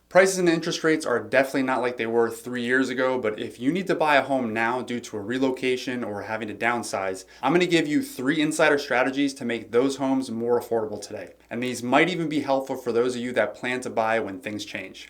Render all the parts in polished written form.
Prices and interest rates are definitely not like they were 3 years ago, but if you need to buy a home now due to a relocation or having to downsize, I'm going to give you 3 insider strategies to make those homes more affordable today. And these might even be helpful for those of you that plan to buy when things change.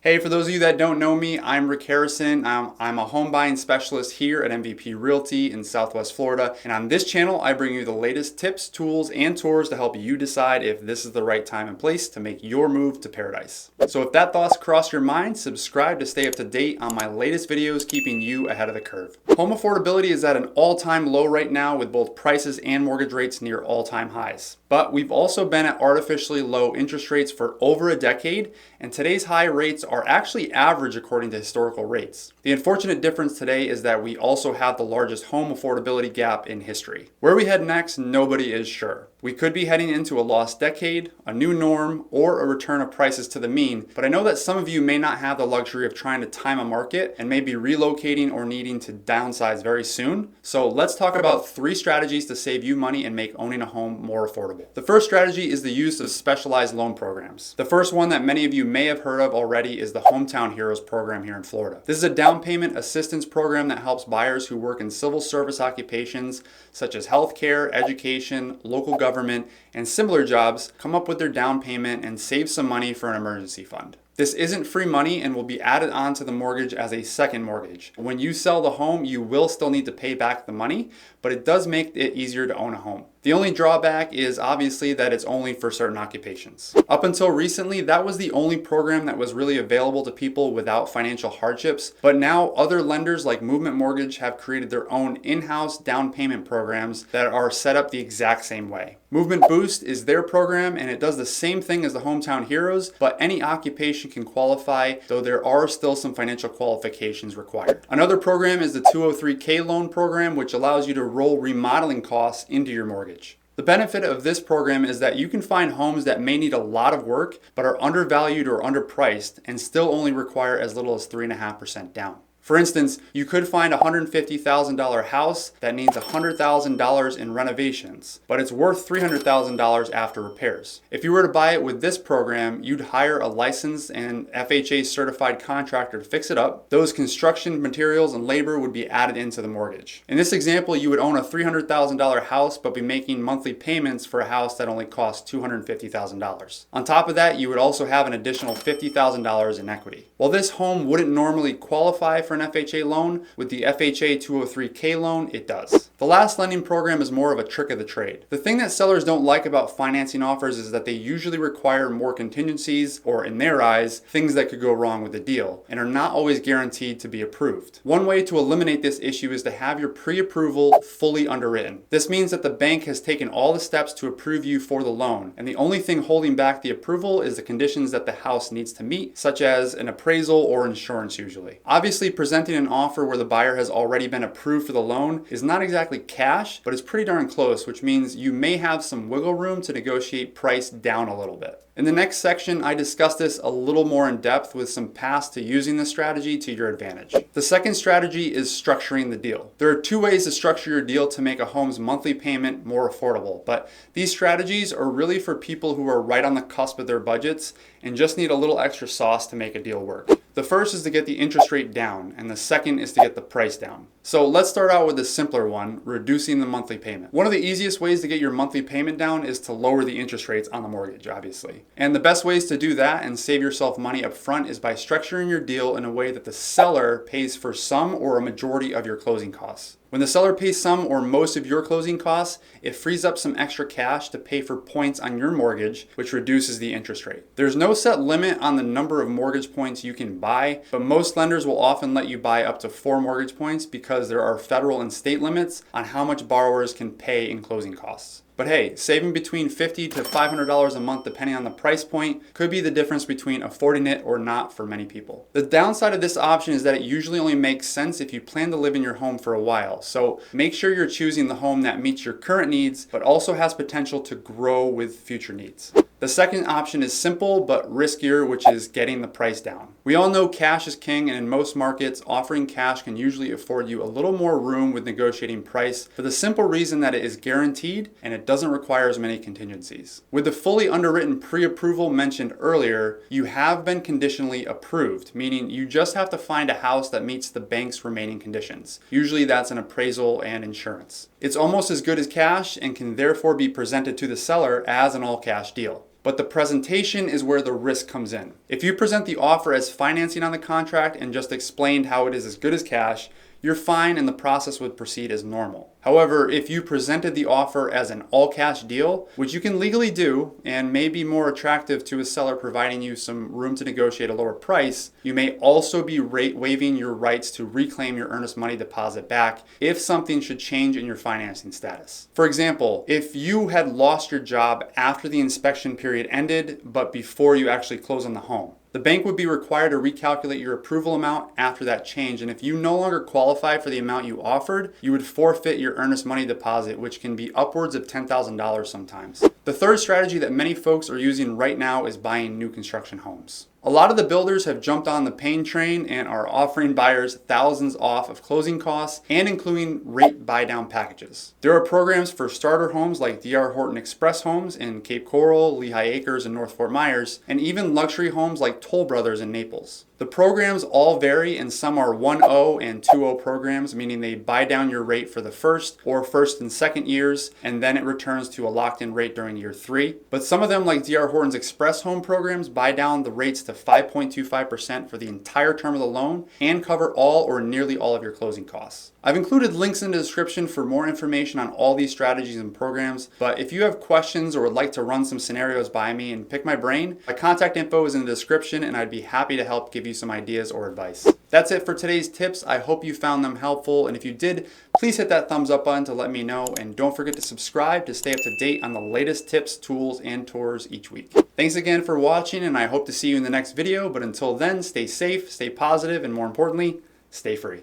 Hey, for those of you that don't know me, I'm Rick Harrison. I'm a home buying specialist here at MVP Realty in Southwest Florida. And on this channel, I bring you the latest tips, tools, and tours to help you decide if this is the right time and place to make your move to paradise. So if that thought's crossed your mind, subscribe to stay up to date on my latest videos, keeping you ahead of the curve. Home affordability is at an all-time low right now with both prices and mortgage rates near all-time highs. But we've also been at artificially low interest rates for over a decade, and today's high rates are actually average according to historical rates. The unfortunate difference today is that we also have the largest home affordability gap in history. Where we head next, nobody is sure. We could be heading into a lost decade, a new norm, or a return of prices to the mean, but I know that some of you may not have the luxury of trying to time a market and may be relocating or needing to downsize very soon. So let's talk about 3 strategies to save you money and make owning a home more affordable. The first strategy is the use of specialized loan programs. The first one that many of you may have heard of already is the Hometown Heroes program here in Florida. This is a down payment assistance program that helps buyers who work in civil service occupations such as healthcare, education, local government, and similar jobs come up with their down payment and save some money for an emergency fund. This isn't free money and will be added onto the mortgage as a second mortgage. When you sell the home, you will still need to pay back the money, but it does make it easier to own a home. The only drawback is obviously that it's only for certain occupations. Up until recently, that was the only program that was really available to people without financial hardships, but now other lenders like Movement Mortgage have created their own in-house down payment programs that are set up the exact same way. Movement Boost is their program and it does the same thing as the Hometown Heroes, but any occupation can qualify, though there are still some financial qualifications required. Another program is the 203K loan program, which allows you to roll remodeling costs into your mortgage. The benefit of this program is that you can find homes that may need a lot of work but are undervalued or underpriced and still only require as little as 3.5% down. For instance, you could find a $150,000 house that needs $100,000 in renovations, but it's worth $300,000 after repairs. If you were to buy it with this program, you'd hire a licensed and FHA certified contractor to fix it up. Those construction materials and labor would be added into the mortgage. In this example, you would own a $300,000 house but be making monthly payments for a house that only costs $250,000. On top of that, you would also have an additional $50,000 in equity. While this home wouldn't normally qualify for an FHA loan, with the FHA 203K loan, it does. The last lending program is more of a trick of the trade. The thing that sellers don't like about financing offers is that they usually require more contingencies, or in their eyes, things that could go wrong with the deal, and are not always guaranteed to be approved. One way to eliminate this issue is to have your pre-approval fully underwritten. This means that the bank has taken all the steps to approve you for the loan, and the only thing holding back the approval is the conditions that the house needs to meet, such as an appraisal or insurance usually. Obviously, presenting an offer where the buyer has already been approved for the loan is not exactly cash, but it's pretty darn close, which means you may have some wiggle room to negotiate price down a little bit. In the next section, I discuss this a little more in depth with some paths to using this strategy to your advantage. The second strategy is structuring the deal. There are 2 ways to structure your deal to make a home's monthly payment more affordable, but these strategies are really for people who are right on the cusp of their budgets and just need a little extra sauce to make a deal work. The first is to get the interest rate down, and the second is to get the price down. So let's start out with the simpler one, reducing the monthly payment. One of the easiest ways to get your monthly payment down is to lower the interest rates on the mortgage, obviously. And the best ways to do that and save yourself money up front is by structuring your deal in a way that the seller pays for some or a majority of your closing costs. When the seller pays some or most of your closing costs, it frees up some extra cash to pay for points on your mortgage, which reduces the interest rate. There's no set limit on the number of mortgage points you can buy, but most lenders will often let you buy up to 4 mortgage points because there are federal and state limits on how much borrowers can pay in closing costs. But hey, saving between $50 to $500 a month depending on the price point could be the difference between affording it or not for many people. The downside of this option is that it usually only makes sense if you plan to live in your home for a while. So make sure you're choosing the home that meets your current needs, but also has potential to grow with future needs. The second option is simple but riskier, which is getting the price down. We all know cash is king, and in most markets, offering cash can usually afford you a little more room with negotiating price for the simple reason that it is guaranteed and it doesn't require as many contingencies. With the fully underwritten pre-approval mentioned earlier, you have been conditionally approved, meaning you just have to find a house that meets the bank's remaining conditions. Usually that's an appraisal and insurance. It's almost as good as cash and can therefore be presented to the seller as an all-cash deal. But the presentation is where the risk comes in. If you present the offer as financing on the contract and just explained how it is as good as cash, you're fine and the process would proceed as normal. However, if you presented the offer as an all-cash deal, which you can legally do and may be more attractive to a seller providing you some room to negotiate a lower price, you may also be waiving your rights to reclaim your earnest money deposit back if something should change in your financing status. For example, if you had lost your job after the inspection period ended, but before you actually close on the home, the bank would be required to recalculate your approval amount after that change, and if you no longer qualify for the amount you offered, you would forfeit your earnest money deposit, which can be upwards of $10,000 sometimes. The third strategy that many folks are using right now is buying new construction homes. A lot of the builders have jumped on the pain train and are offering buyers thousands off of closing costs and including rate buy-down packages. There are programs for starter homes like D.R. Horton Express Homes in Cape Coral, Lehigh Acres, and North Fort Myers, and even luxury homes like Toll Brothers in Naples. The programs all vary, and some are 1.0 and 2.0 programs, meaning they buy down your rate for the first and second years, and then it returns to a locked-in rate during year 3. But some of them, like D.R. Horton's Express Home programs, buy down the rates to 5.25% for the entire term of the loan and cover all or nearly all of your closing costs. I've included links in the description for more information on all these strategies and programs, but if you have questions or would like to run some scenarios by me and pick my brain, my contact info is in the description and I'd be happy to help give you some ideas or advice. That's it for today's tips. I hope you found them helpful, and if you did, please hit that thumbs up button to let me know, and don't forget to subscribe to stay up to date on the latest tips, tools, and tours each week. Thanks again for watching, and I hope to see you in the next video, but until then, stay safe, stay positive, and more importantly, stay free.